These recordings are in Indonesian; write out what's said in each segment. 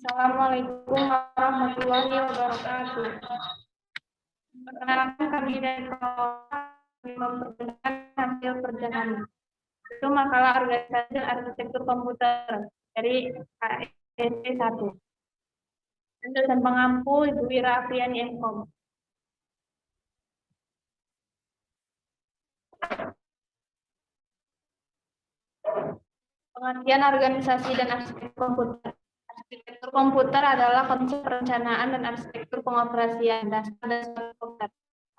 Assalamualaikum warahmatullahi wabarakatuh. Perkenalkan kami dari memperkenalkan hasil perjalanan. Itu makalah organisasi dan arsitektur komputer dari ASP 1. Dan pengampu Ibu Wira Apriani Enkom. Pengertian organisasi dan arsitektur komputer. Arsitektur komputer adalah konsep perencanaan dan arsitektur pengoperasian dasar komputer.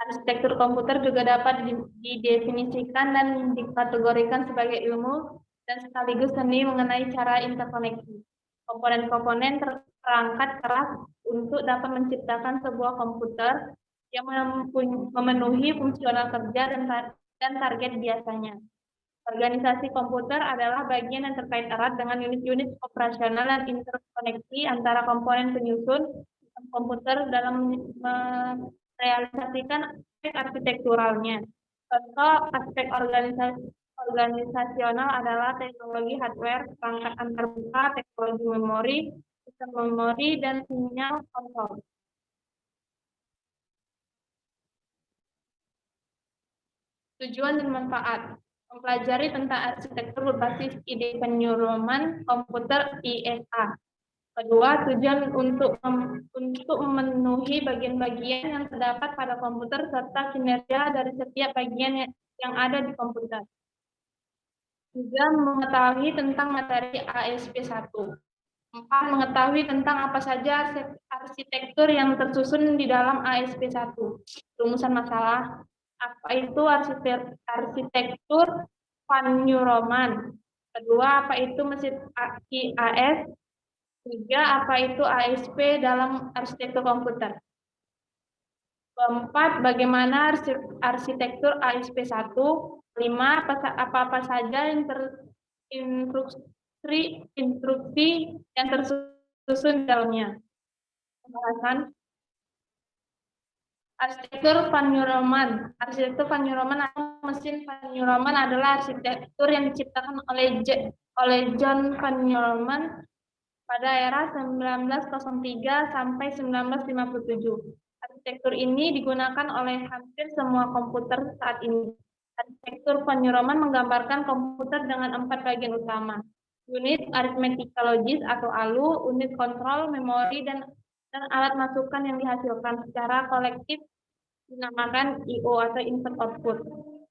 Arsitektur komputer juga dapat didefinisikan dan dikategorikan sebagai ilmu dan sekaligus seni mengenai cara interkoneksi komponen-komponen perangkat keras untuk dapat menciptakan sebuah komputer yang memenuhi fungsional kerja dan target biasanya. Organisasi komputer adalah bagian yang terkait erat dengan unit-unit operasional dan interkoneksi antara komponen penyusun komputer dalam merealisasikan aspek arsitekturalnya. Contoh aspek organisasional adalah teknologi hardware, perangkat antarmuka, teknologi memori, sistem memori, dan sinyal kontrol. Tujuan dan manfaat. Mempelajari tentang arsitektur berbasis ide penyiraman komputer ISA. Kedua, tujuan untuk memenuhi bagian-bagian yang terdapat pada komputer serta kinerja dari setiap bagian yang ada di komputer. Juga mengetahui tentang materi ASP1. 4. Mengetahui tentang apa saja arsitektur yang tersusun di dalam ASP1. Rumusan masalah. Apa itu arsitektur Van Neuroman? Kedua, apa itu mesin IAS? 3. Apa itu ASP dalam arsitektur komputer? Keempat, bagaimana arsitektur ASP1? 5. Apa-apa saja instruksi yang tersusun dalamnya. Pembahasan arsitektur Van Neuroman. Arsitektur Van Neuroman atau mesin Van Neuroman adalah arsitektur yang diciptakan oleh John Van Neuroman pada era 1903 sampai 1957. Arsitektur ini digunakan oleh hampir semua komputer saat ini. Arsitektur Van Neuroman menggambarkan komputer dengan 4 bagian utama. Unit arithmetic logis atau ALU, unit kontrol, memori, dan alat masukan yang dihasilkan secara kolektif dinamakan I/O atau input output.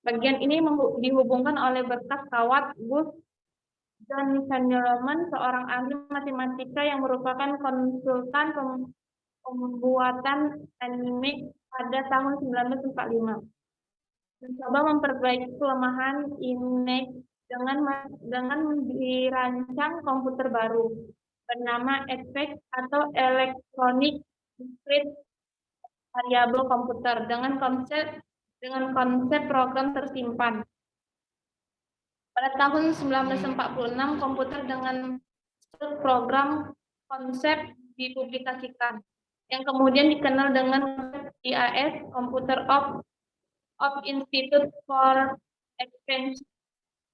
Bagian ini dihubungkan oleh berkas kawat bus. John Van Neuroman, seorang ahli matematika yang merupakan konsultan pembuatan anime pada tahun 1945. Mencoba memperbaiki kelemahan ENIAC dengan dirancang komputer baru bernama EDVEC atau Electronic Discrete Variable Computer dengan konsep program tersimpan. Pada tahun 1946, komputer dengan program konsep dipublikasikan, yang kemudian dikenal dengan IAS, Computer of Institute for Advanced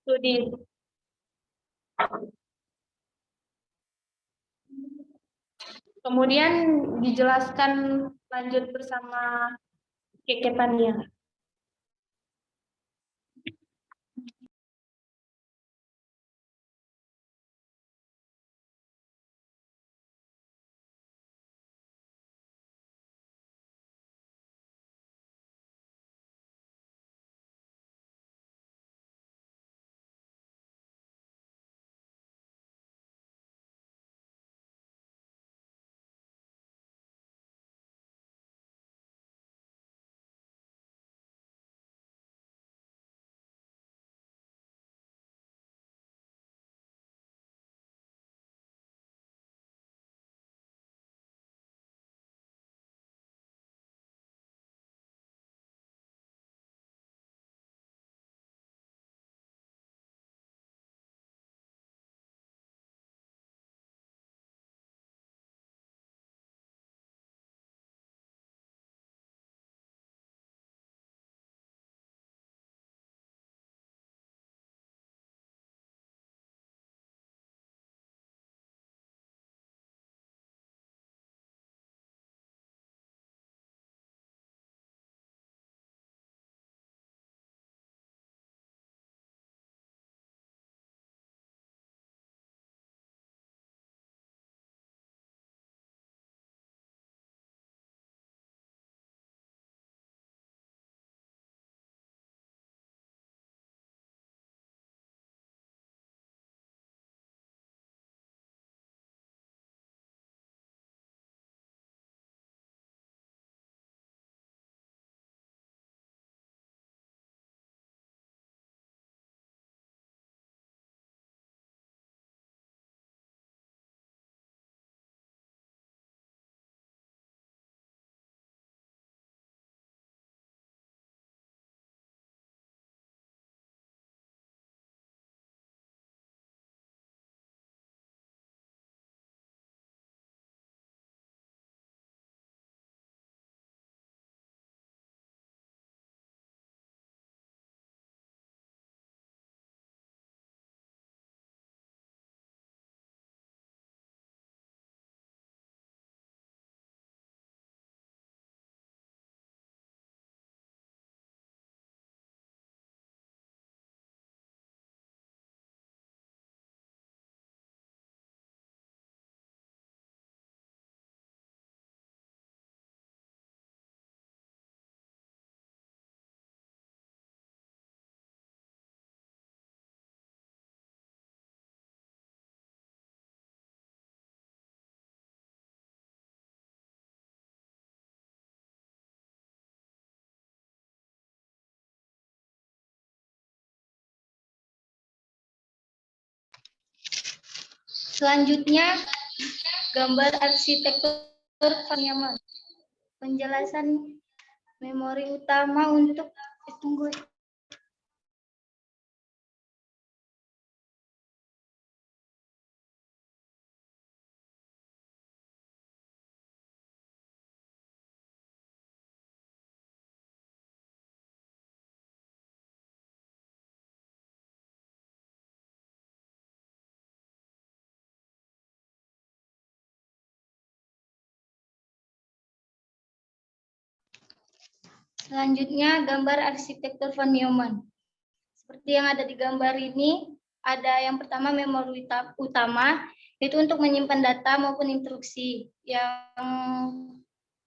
Studies. Kemudian dijelaskan lanjut bersama Keke Tania. Selanjutnya, gambar arsitektur Panyaman. Penjelasan memori utama untuk tunggu. Selanjutnya, gambar arsitektur von Neumann. Seperti yang ada di gambar ini, ada yang pertama memori utama, itu untuk menyimpan data maupun instruksi. Yang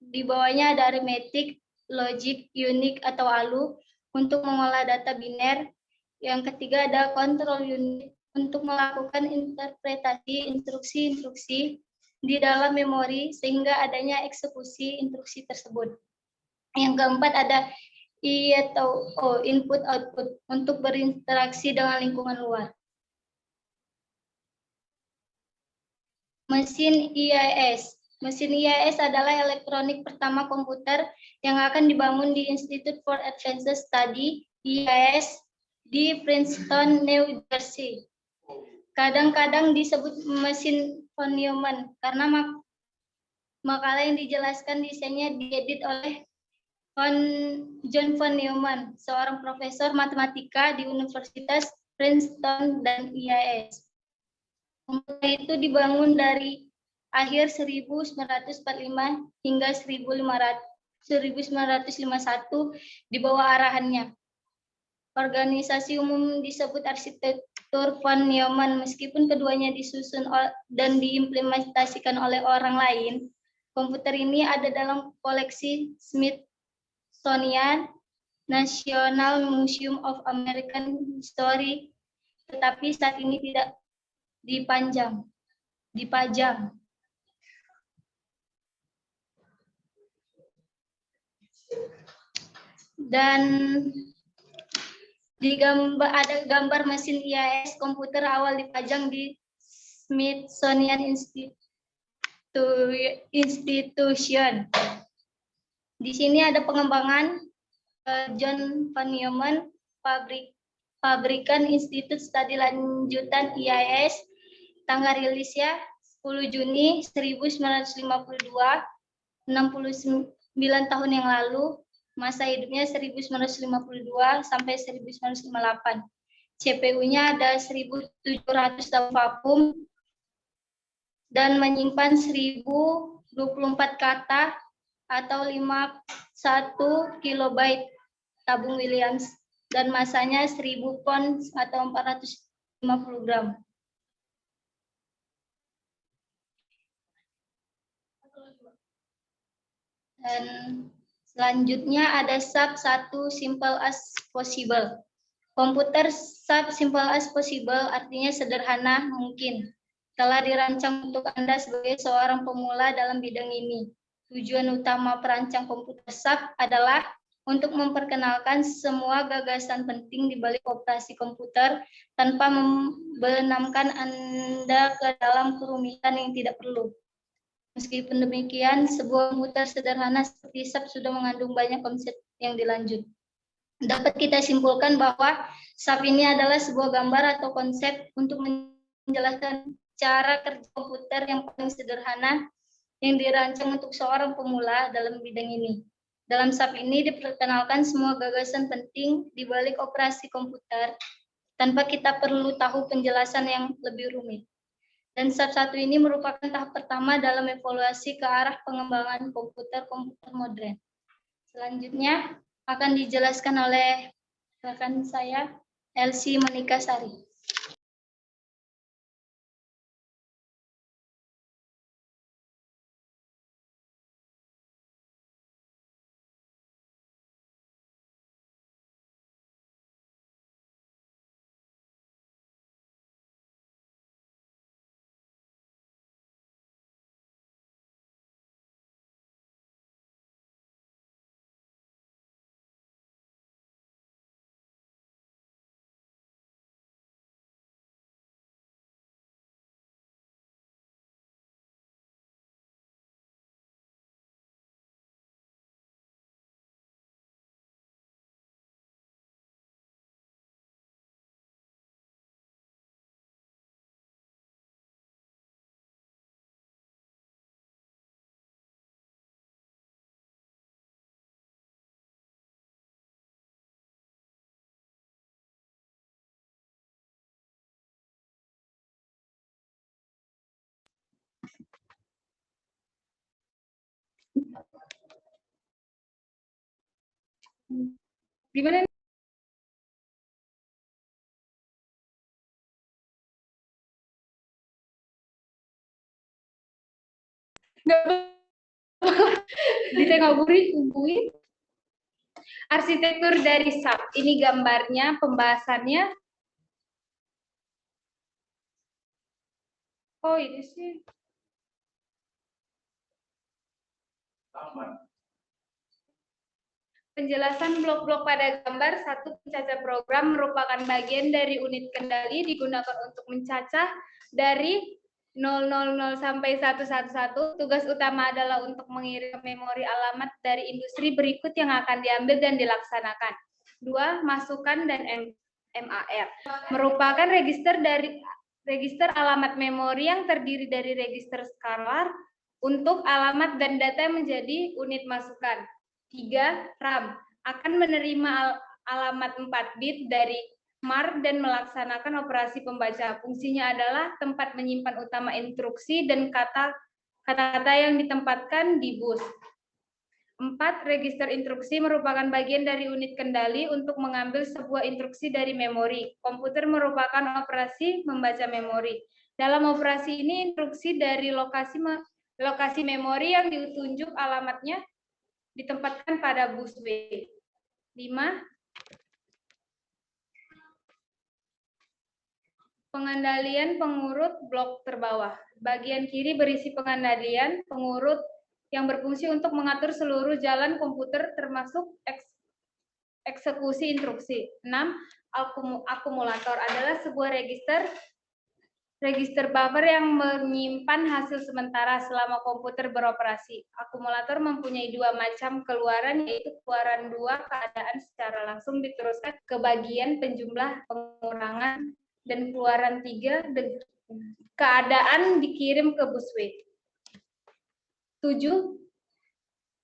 di bawahnya ada arithmetic, logic, unit atau ALU untuk mengolah data biner. Yang ketiga ada control unit untuk melakukan interpretasi instruksi-instruksi di dalam memori sehingga adanya eksekusi instruksi tersebut. Yang keempat ada I atau O, input output, untuk berinteraksi dengan lingkungan luar. Mesin IIS. Mesin IIS adalah elektronik pertama komputer yang akan dibangun di Institute for Advanced Study, IIS, di Princeton, New Jersey. Kadang-kadang disebut mesin von Neumann karena makalah yang dijelaskan desainnya diedit oleh John von Neumann, seorang profesor matematika di Universitas Princeton dan IIS. Komputer itu dibangun dari akhir 1945 hingga 1951 di bawah arahannya. Organisasi umum disebut arsitektur von Neumann meskipun keduanya disusun dan diimplementasikan oleh orang lain. Komputer ini ada dalam koleksi Smithsonian National Museum of American History, tetapi saat ini tidak dipajang. Dan ada gambar mesin IIS komputer awal dipajang di Smithsonian Institution. Di sini ada pengembangan John von Neumann, pabrikan Institut Studi Lanjutan IIS, tanggal rilisnya 10 Juni 1952, 69 tahun yang lalu, masa hidupnya 1952 sampai 1958. CPU-nya ada 1700 vakum dan menyimpan 1024 kata atau 51 kilobyte tabung Williams dan masanya 1000 pounds atau 450 gram. Dan selanjutnya ada sub 1 simple as possible. Komputer sub simple as possible artinya sederhana mungkin. Telah dirancang untuk Anda sebagai seorang pemula dalam bidang ini. Tujuan utama perancang komputer sub adalah untuk memperkenalkan semua gagasan penting di balik operasi komputer tanpa membenamkan Anda ke dalam kerumitan yang tidak perlu. Meskipun demikian, sebuah komputer sederhana seperti SAP sudah mengandung banyak konsep yang dilanjut. Dapat kita simpulkan bahwa SAP ini adalah sebuah gambar atau konsep untuk menjelaskan cara kerja komputer yang paling sederhana yang dirancang untuk seorang pemula dalam bidang ini. Dalam SAP ini diperkenalkan semua gagasan penting di balik operasi komputer tanpa kita perlu tahu penjelasan yang lebih rumit. Dan SAP 1 ini merupakan tahap pertama dalam evaluasi ke arah pengembangan komputer-komputer modern. Selanjutnya akan dijelaskan oleh rekan saya, Elsie Monika Sari. Gimana? Ditengok hubungi arsitektur dari SAP. Ini gambarnya, pembahasannya. Oh, ini sih. Penjelasan blok-blok pada gambar. Satu, pencacah program merupakan bagian dari unit kendali digunakan untuk mencacah dari 000 sampai 111. Tugas utama adalah untuk mengirim memori alamat dari industri berikut yang akan diambil dan dilaksanakan. 2, masukan dan MAR. Merupakan register alamat memori yang terdiri dari register skalar untuk alamat dan data menjadi unit masukan. 3, RAM akan menerima alamat 4 bit dari MAR dan melaksanakan operasi pembaca. Fungsinya adalah tempat menyimpan utama instruksi dan kata-kata yang ditempatkan di bus. 4, register instruksi merupakan bagian dari unit kendali untuk mengambil sebuah instruksi dari memori. Komputer merupakan operasi membaca memori. Dalam operasi ini, instruksi dari lokasi memori yang ditunjuk alamatnya ditempatkan pada bus B. 5, pengendalian pengurut blok terbawah. Bagian kiri berisi pengendalian pengurut yang berfungsi untuk mengatur seluruh jalan komputer termasuk eksekusi instruksi. 6, akumulator adalah sebuah register buffer yang menyimpan hasil sementara selama komputer beroperasi. Akumulator mempunyai 2 macam keluaran, yaitu keluaran 2 keadaan secara langsung diteruskan ke bagian penjumlah pengurangan, dan keluaran 3 keadaan dikirim ke bus W. 7,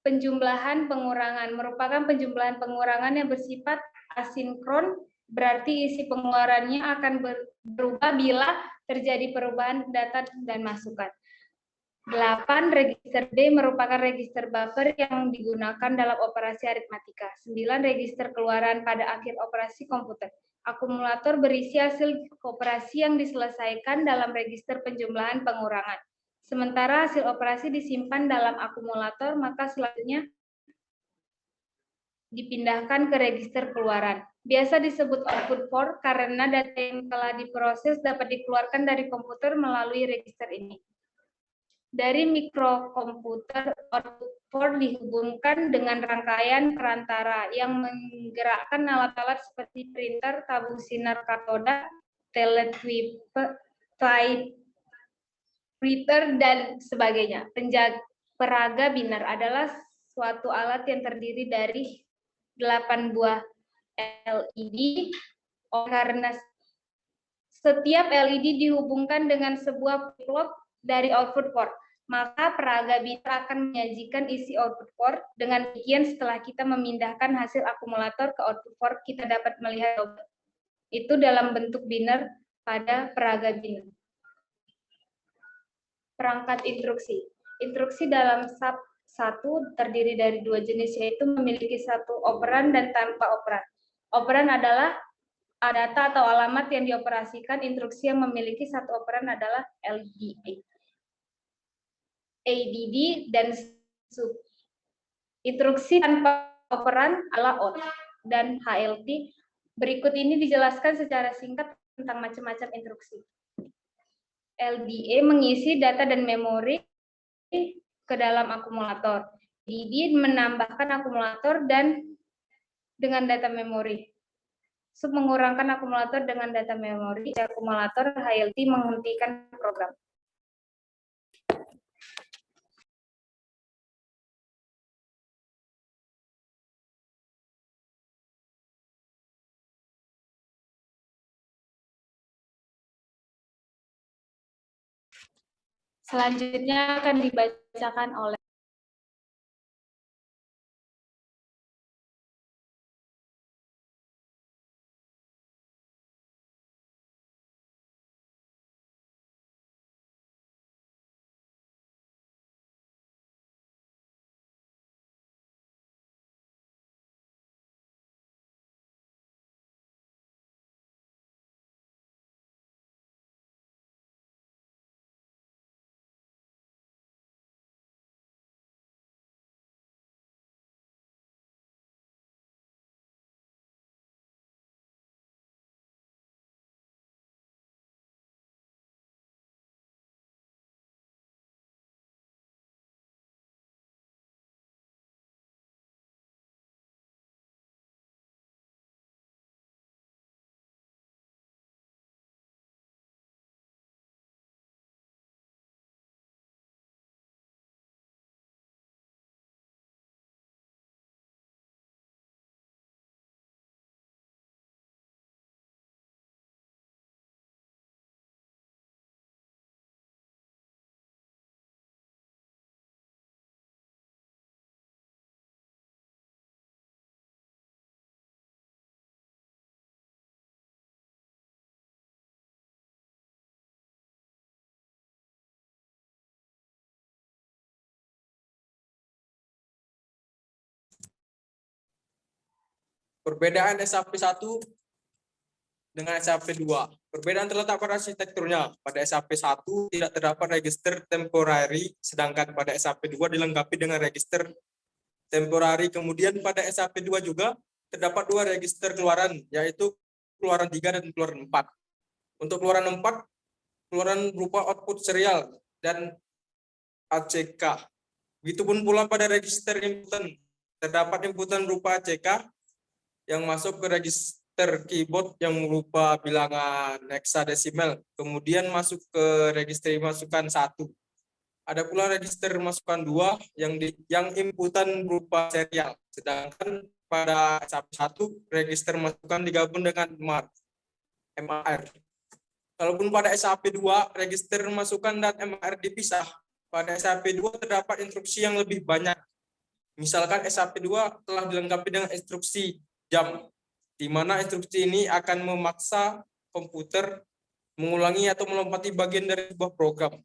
penjumlahan pengurangan merupakan penjumlahan pengurangan yang bersifat asinkron, berarti isi pengeluarannya akan berubah bila terjadi perubahan data dan masukan. 8, register D merupakan register buffer yang digunakan dalam operasi aritmatika. 9, register keluaran pada akhir operasi komputer. Akumulator berisi hasil operasi yang diselesaikan dalam register penjumlahan pengurangan. Sementara hasil operasi disimpan dalam akumulator, maka selanjutnya dipindahkan ke register keluaran. Biasa disebut output port karena data yang telah diproses dapat dikeluarkan dari komputer melalui register ini. Dari mikrokomputer, output port dihubungkan dengan rangkaian perantara yang menggerakkan alat-alat seperti printer, tabung sinar katoda, teletypewriter, dan sebagainya. Peraga biner adalah suatu alat yang terdiri dari 8 buah LED, karena setiap LED dihubungkan dengan sebuah plot dari output port, maka peraga biner akan menyajikan isi output port. Dengan demikian, setelah kita memindahkan hasil akumulator ke output port, kita dapat melihat itu dalam bentuk biner pada peraga biner. Perangkat instruksi. Instruksi dalam SAP 1 terdiri dari 2 jenis, yaitu memiliki 1 operan dan tanpa operan. Operan adalah data atau alamat yang dioperasikan. Instruksi yang memiliki 1 operan adalah LDA, ADD, dan SUB. Instruksi tanpa operan adalah OUT dan HLT. Berikut ini dijelaskan secara singkat tentang macam-macam instruksi. LDA mengisi data dan memori ke dalam akumulator. ADD menambahkan akumulator dan dengan data memori. SUB mengurangkan akumulator dengan data memori. Akumulator HLT menghentikan program. Selanjutnya akan dibacakan oleh Perbedaan SAP1 dengan SAP2. Perbedaan terletak pada arsitekturnya. Pada SAP1 tidak terdapat register temporary, sedangkan pada SAP2 dilengkapi dengan register temporary. Kemudian pada SAP2 juga terdapat 2 register keluaran, yaitu keluaran 3 dan keluaran 4. Untuk keluaran 4, keluaran berupa output serial dan ACK. Begitupun pula pada register inputan, terdapat inputan berupa ACK yang masuk ke register keyboard yang berupa bilangan heksadesimal, kemudian masuk ke register masukan 1. Ada pula register masukan 2 yang inputan berupa serial, sedangkan pada SAP1 register masukan digabung dengan MAR. Walaupun pada SAP2 register masukan dan MAR dipisah, pada SAP2 terdapat instruksi yang lebih banyak. Misalkan SAP2 telah dilengkapi dengan instruksi jam, di mana instruksi ini akan memaksa komputer mengulangi atau melompati bagian dari sebuah program.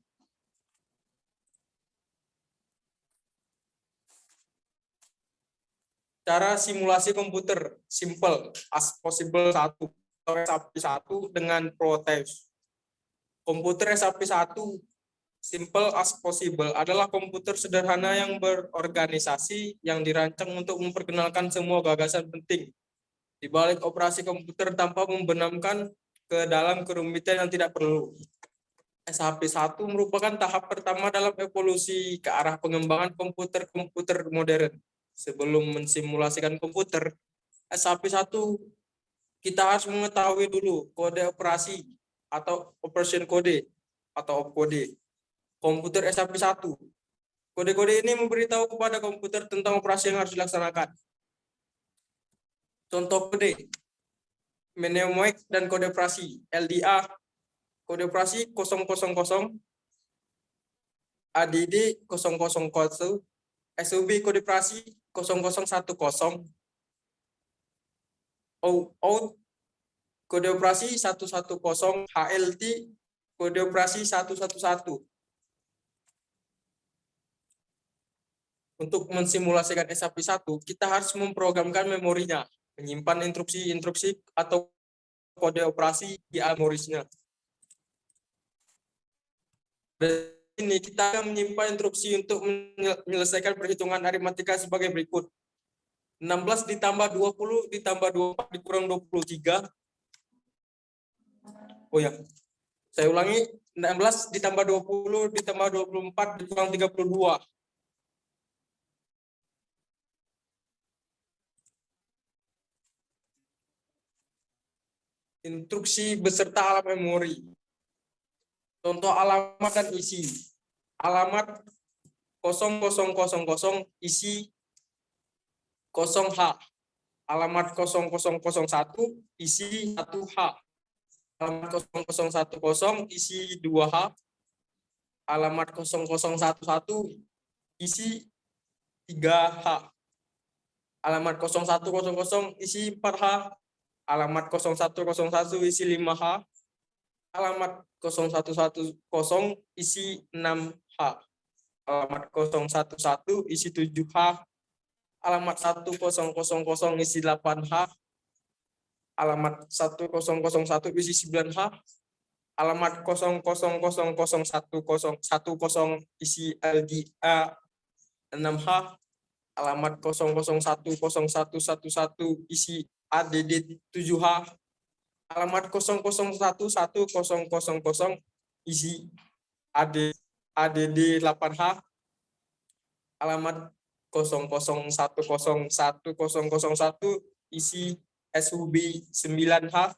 Cara simulasi komputer simple as possible 1 atau SAP1 dengan Proteus. Komputer SAP1 simple as possible adalah komputer sederhana yang berorganisasi yang dirancang untuk memperkenalkan semua gagasan penting di balik operasi komputer tanpa membenamkan ke dalam kerumitan yang tidak perlu. SAP1 merupakan tahap pertama dalam evolusi ke arah pengembangan komputer-komputer modern. Sebelum mensimulasikan komputer, SAP1 kita harus mengetahui dulu kode operasi atau operation code atau opcode komputer SAP1. Kode-kode ini memberitahu kepada komputer tentang operasi yang harus dilaksanakan. Contoh kode mnemonic dan kode operasi LDA, kode operasi 000, ADD 000, SUB kode operasi 0010, OUT kode operasi 110, HLT kode operasi 111. Untuk mensimulasikan SAP1, kita harus memprogramkan memorinya, menyimpan instruksi-instruksi atau kode operasi di memorisnya. Di sini kita akan menyimpan instruksi untuk menyelesaikan perhitungan aritmatika sebagai berikut. 16 ditambah 20 ditambah 24 dikurang 23. Oh ya, saya ulangi. 16 ditambah 20 ditambah 24 dikurang 32. Instruksi beserta alam memori. Contoh alamat dan isi. Alamat 0000 isi 0H. Alamat 0001 isi 1H. Alamat 0010 isi 2H. Alamat 0011 isi 3H. Alamat 0100 isi 4H. Alamat 0101 isi 5H. Alamat 0110 isi 6H. Alamat 011 isi 7H. Alamat 1000 isi 8H. Alamat 1001 isi 9H. Alamat 000010 isi LDA 6H. Alamat 00101111 isi ADD 7H. Alamat 001100 isi ADD 8H. Alamat 00101001 isi SUB 9H.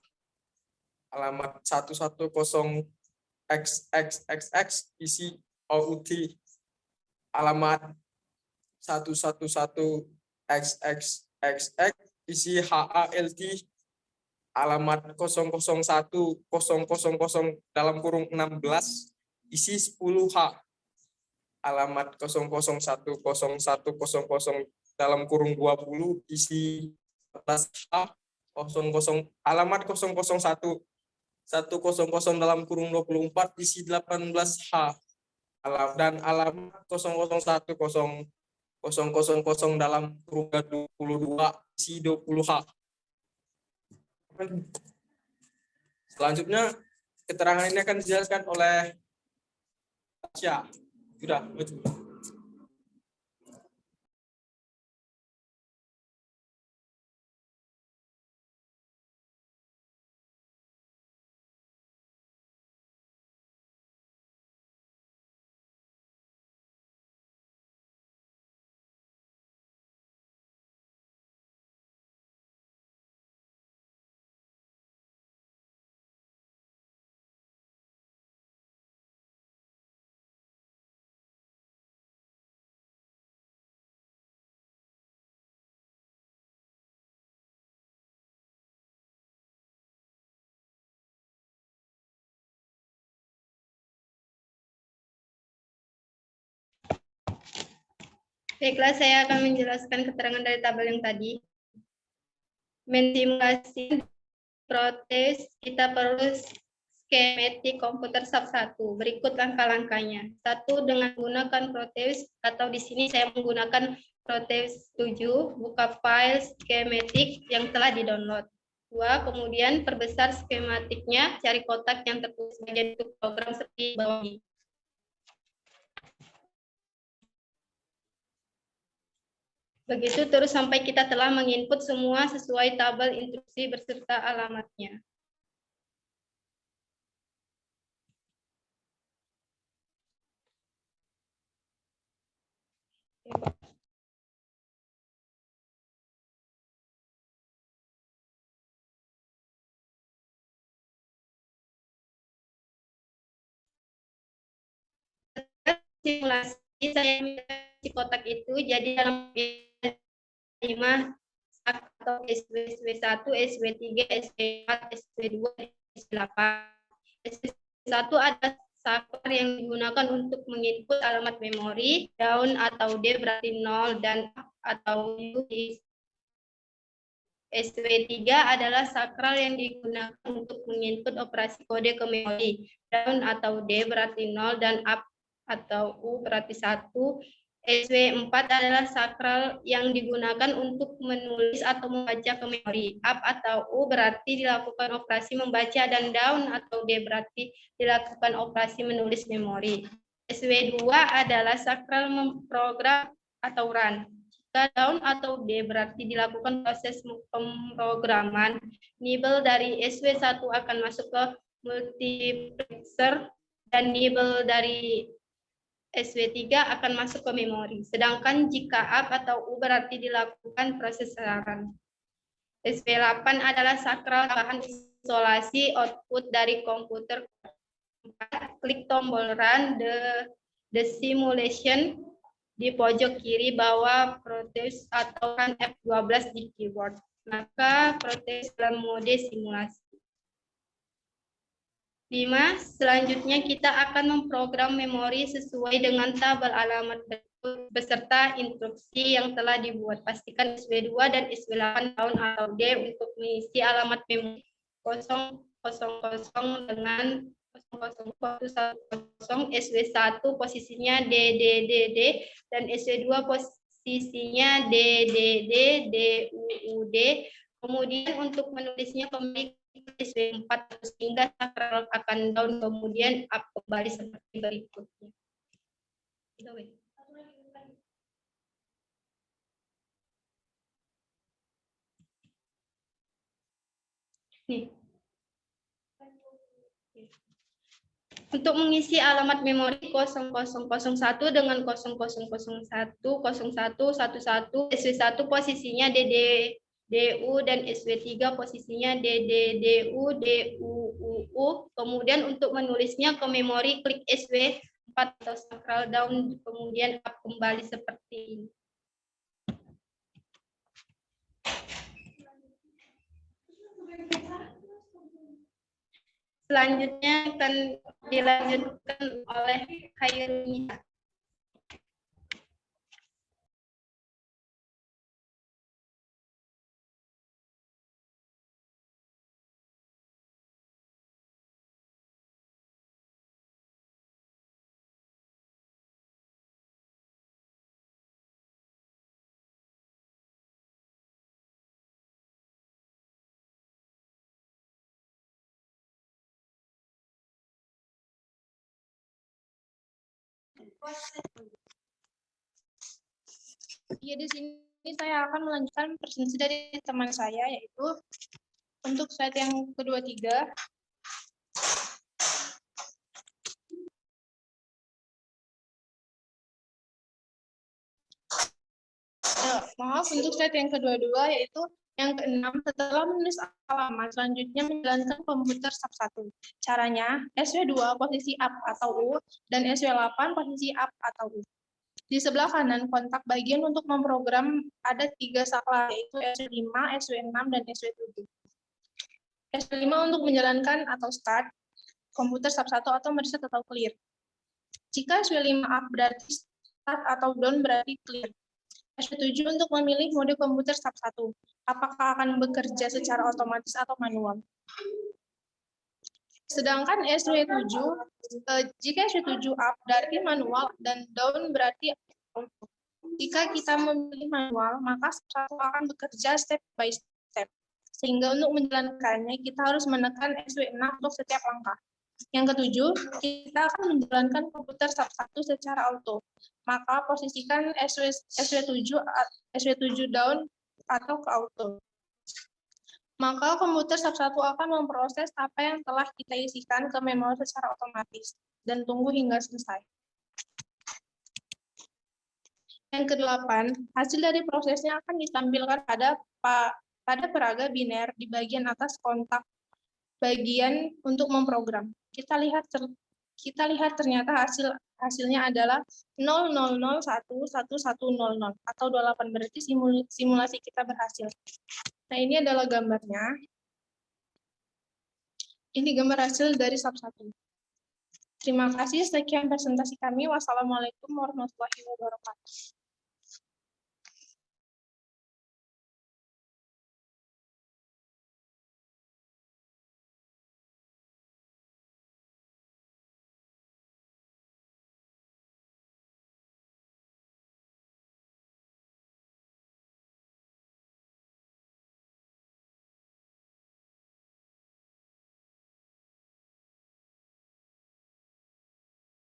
Alamat 110XXXX isi OUT. Alamat 111XXXX isi HALT. Alamat 001000 dalam kurung 16 isi 10H. Alamat 00101000 dalam kurung 20 isi 14H. Alamat 001 100 dalam kurung 24 isi 18H. Dan alamat 001000 dalam kurung 22 isi 20H. Selanjutnya keterangan ini akan dijelaskan oleh Tasya. Sudah, maju. Baiklah, saya akan menjelaskan keterangan dari tabel yang tadi. Mensimulasi protes, kita perlu skematik komputer sub 1. Berikut langkah-langkahnya. 1. Dengan menggunakan protes, atau di sini saya menggunakan protes 7, buka file skematik yang telah di-download. 2. Kemudian perbesar skematiknya, cari kotak yang tertulis bagian untuk program seperti bawah ini. Begitu terus sampai kita telah menginput semua sesuai tabel instruksi beserta alamatnya. Simulasi saya di kotak itu jadi dalam 5 atau SW1, SW3, SW4, SW2, SW8. SW1 ada saklar yang digunakan untuk menginput alamat memori, down atau D berarti 0 dan up atau U di SW3 adalah sakral yang digunakan untuk menginput operasi kode ke memori, down atau D berarti 0 dan up atau U berarti 1. SW4 adalah sakral yang digunakan untuk menulis atau membaca ke memori. Up atau U berarti dilakukan operasi membaca dan down atau D berarti dilakukan operasi menulis memori. SW2 adalah sakral memprogram atau run. Jika down atau D berarti dilakukan proses pemrograman, nibble dari SW1 akan masuk ke multiplexer dan nibble dari SW3 akan masuk ke memori. Sedangkan jika up atau U berarti dilakukan proses run. SW8 adalah sakral bahan isolasi output dari komputer. Klik tombol run the simulation di pojok kiri bawah protes atau run F12 di keyboard. Maka protes dalam mode simulasi. 5. Selanjutnya kita akan memprogram memori sesuai dengan tabel alamat beserta instruksi yang telah dibuat. Pastikan SW2 dan SW8 down atau D untuk mengisi alamat memori 000 dengan 0010, SW1 posisinya DDDD dan SW2 posisinya DDD DUUD. Kemudian untuk menulisnya kembali SW4 sehingga sakral akan down kemudian up kembali seperti berikutnya. Nih. Untuk mengisi alamat memori 0001 dengan 0001, SW1 posisinya DU dan SW3 posisinya DDDU, DUUU. Kemudian untuk menulisnya ke memori klik SW4 atau sakral down kemudian up kembali seperti ini. Selanjutnya akan dilanjutkan oleh Khairunisa. Ya, di sini saya akan melanjutkan presentasi dari teman saya, yaitu untuk slide yang kedua tiga. Maaf, untuk slide yang kedua-dua, yaitu yang keenam, setelah menulis alamat, selanjutnya menjalankan komputer sub 1. Caranya, SW2 posisi up atau U, dan SW8 posisi up atau U. Di sebelah kanan kontak bagian untuk memprogram ada 3 saklar, yaitu SW5, SW6, dan SW7. SW5 untuk menjalankan atau start, komputer sub 1 atau mereset atau clear. Jika SW5 up berarti start atau down berarti clear. SW7 untuk memilih mode komputer sub 1. Apakah akan bekerja secara otomatis atau manual. Sedangkan SW7, jika SW7 up berarti manual dan down berarti auto. Jika kita memilih manual, maka sub 1 akan bekerja step by step. Sehingga untuk menjalankannya, kita harus menekan SW6 untuk setiap langkah. Yang ketujuh, kita akan menjalankan komputer sub 1 secara auto. Maka posisikan SW7 down atau ke auto. Maka komputer sub 1 akan memproses apa yang telah kita isikan ke memori secara otomatis dan tunggu hingga selesai. Yang kedelapan, hasil dari prosesnya akan ditampilkan pada peraga biner di bagian atas kontak bagian untuk memprogram. Kita lihat ternyata hasilnya adalah 00011100 atau 28, berarti simulasi kita berhasil. Nah, ini adalah gambarnya. Ini gambar hasil dari sub 1. Terima kasih, sekian presentasi kami. Wassalamualaikum warahmatullahi wabarakatuh.